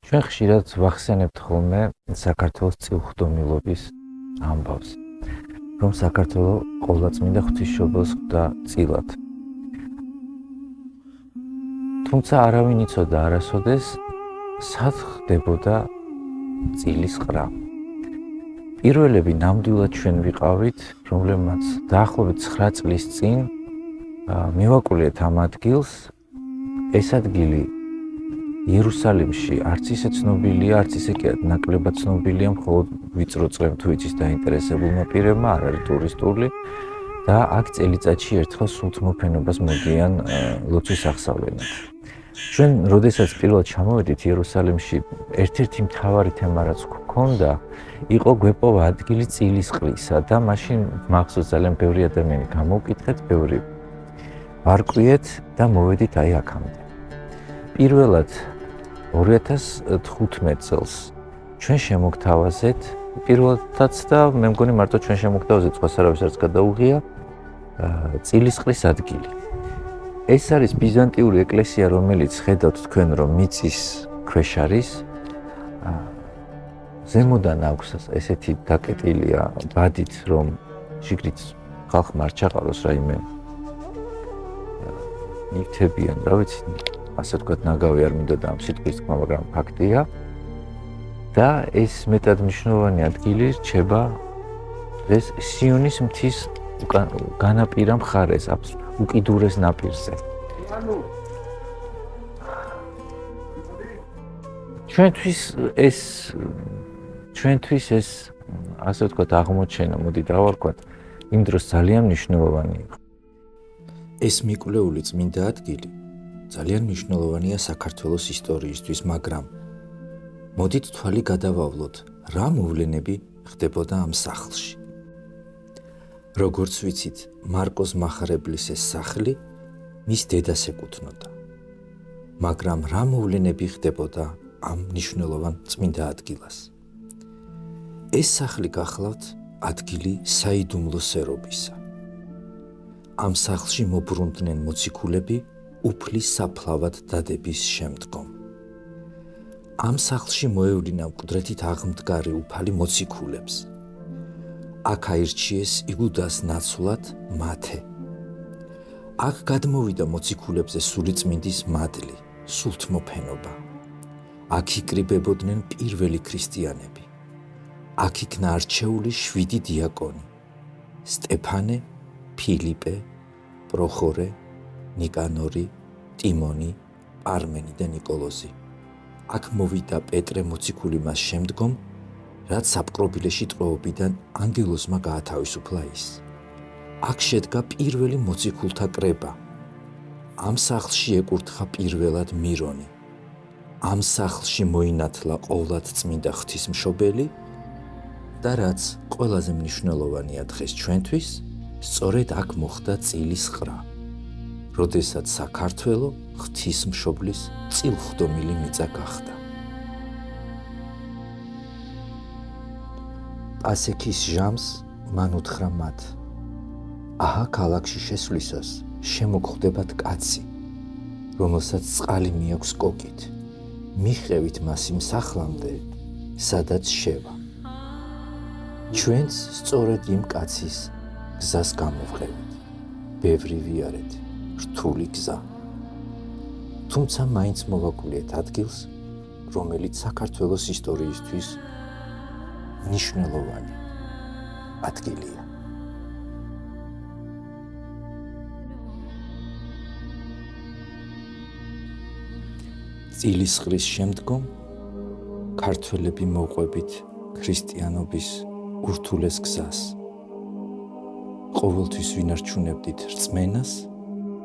ჩვენ ხშირად ვახსენებთ ხოლმე საქართველოს წილხდომილობის ამბავს, რომ საქართველო ყოვლადწმინდა ღვთისმშობელს ხვდა წილად. თუმცა არავინ იცოდა არასოდეს, სად ხდებოდა წილის ყრა. პირველები ნამდვილად ჩვენ ვიყავით, რომლებმაც დაახლოებით 9 წლის წინ მივაკულიეთ ამ ადგილს. ეს ადგილი იერუსალიმში არც ისე ცნობილია, არც ისე ნაკლებად ცნობილია, მხოლოდ ვიწრო წრემ თუ იცის დაინტერესებულმა პირებმა, არ არის ტურისტული და აქ წელიწადში ერთხელ სულთმოფენობას მოდიან ლოცვის აღსავლენად. ჩვენ, როდესაც პირველად ჩამოვედით იერუსალიმში, ერთ-ერთი მთავარი თემა, რაც გვქონდა, იყო გვეპოვა ადგილი წილის ყრისა და მაშინ მახსოვს ძალიან ბევრი ადამიანი გამოვკითხეთ, ბევრი ვარკვიეთ და მოვედით აი აქამდე. პირველად 2015 წელს ჩვენ შემოგთავაზეთ, პირველადაც და მე მგონი მარტო ჩვენ შემოგთავაზეთ, სხვას არავის არც გადაუღია, წილის ყრის ადგილი. ეს არის ბიზანტიური ეკლესია, რომელიც ხედავთ თქვენ, რომ მიწის ქვეშ არის. ზემოდან აქვს ესეთი დაკეტილია ბადით, რომ შიგნით ხალხმა არ ჩაყაროს რაიმე ნივთებიან, რა ვიცი, ასე ვთქვათ, ნაგავი არ მინდა და ამ სიტყვის თქმა, მაგრამ ფაქტია. და ეს მეტად მნიშვნელოვანი ადგილი რჩება ეს სიონის მთის განაპირა მხარეს, უკიდურეს ნაპირზე. ჩვენთვის ეს ასე ვთქვათ აღმოჩენა, მოდი დავარქვათ, იმ დროს ძალიან მნიშვნელოვანი იყო. ეს მიკვლეული წმინდა ადგილი ძალიან მნიშვნელოვანია საქართველოს ისტორიისთვის, მაგრამ მოდით თვალი გადავავლოთ, რა მოვლენები ხდებოდა ამ სახლში. როგორც ვიცით, მარკოზ მახარებლის ეს სახლი მის დედას ეკუთვნოდა. მაგრამ რა მოვლენები ხდებოდა ამ მნიშვნელოვან წმინდა ადგილას? ეს სახლი გახლავთ ადგილი საიდუმლო სერობისა. ამ სახლში მობრუნდნენ მოციქულები უფლის საფლავად დადების შემდგომ. ამ სახლში მოევლინა მკვდრეთით აღმდგარი უფალი მოციქულებს. აქ აირჩიეს იგუდას ნაცვლად მათე. აქ გადმოვიდა მოციქულებზე სულიწმინდის მადლი, სულთმოფენობა. აქ იკრიბებოდნენ პირველი ქრისტიანები. აქ იქნა არჩეული 7 დიაკონი: სტეფანე, ფილიპე, პროხორე, ნიკანორი, ტიმონი, პარმენი და ნიკოლოზი. აქ მოვიდა პეტრე მოციქული მას შემდგომ, რაც საპყრობილეში ტყვეობიდან ანგელოზმა გაათავისუფლა ის. აქ შედგა პირველი მოციქულთა კრება. ამ სახლში ეკურთხა პირველად მირონი. ამ სახლში მოინათლა ყოვლადწმინდა ღვთისმშობელი და რაც ყველაზე მნიშვნელოვანია დღეს ჩვენთვის, სწორედ აქ მოხდა წილის ყრა, როდესაც საქართველო ღვთისმშობლის წილხდომილი მიწა გახდა. პასექის ჟამს მან უთხრა მათ: აჰა, ქალაქში შესვლისას შემოგხვდებათ კაცი, რომელსაც წყალი მიაქვს კოკით. მიხევით მას იმ სახლამდე, სადაც შევა. ჩვენც სწორედ იმ კაცის გზას გამოვყევით. ბევრი ვიარეთ, რთული გზა. თუმცა მაინც მოვაკულიეთ ადგილს, რომელიც საქართველოს ისტორიისთვის მნიშვნელოვანი ადგილია. წილის ყრის შემდგომ ქართველები მოყვებით ქრისტიანობის ურთულეს გზას. ყოველთვის ვინარჩუნებდით რწმენას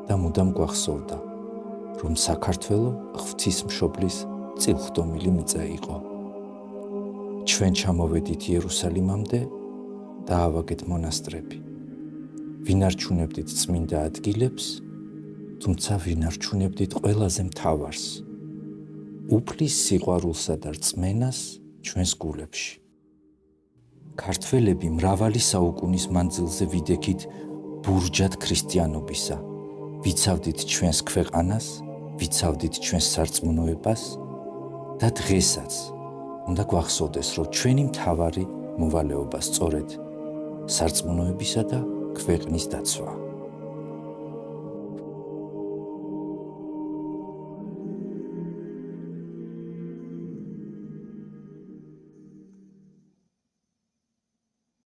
და მუდამ გვახსოვდა, რომ საქართველო ღვთისმშობლის წილხდომილი მიწა იყო. ჩვენ ჩამოვედით იერუსალიმამდე და ავაგეთ მონასტრები. ვინარჩუნებდით წმინდა ადგილებს, თუმცა ვინარჩუნებდით ყველაზე მთავარს, უფლის სიყვარულსა და რწმენას ჩვენს გულებში. ქართველები მრავალი საუკუნის მანძილზე ვიდექით ბურჯად ქრისტიანობისა, ვიცავდით ჩვენს ქვეყანას, ვიცავდით ჩვენს სარწმუნოებას და დღესაც უნდა გვახსოვდეს, რომ ჩვენი მთავარი მოვალეობა სწორედ სარწმუნოებისა და ქვეყნის დაცვა.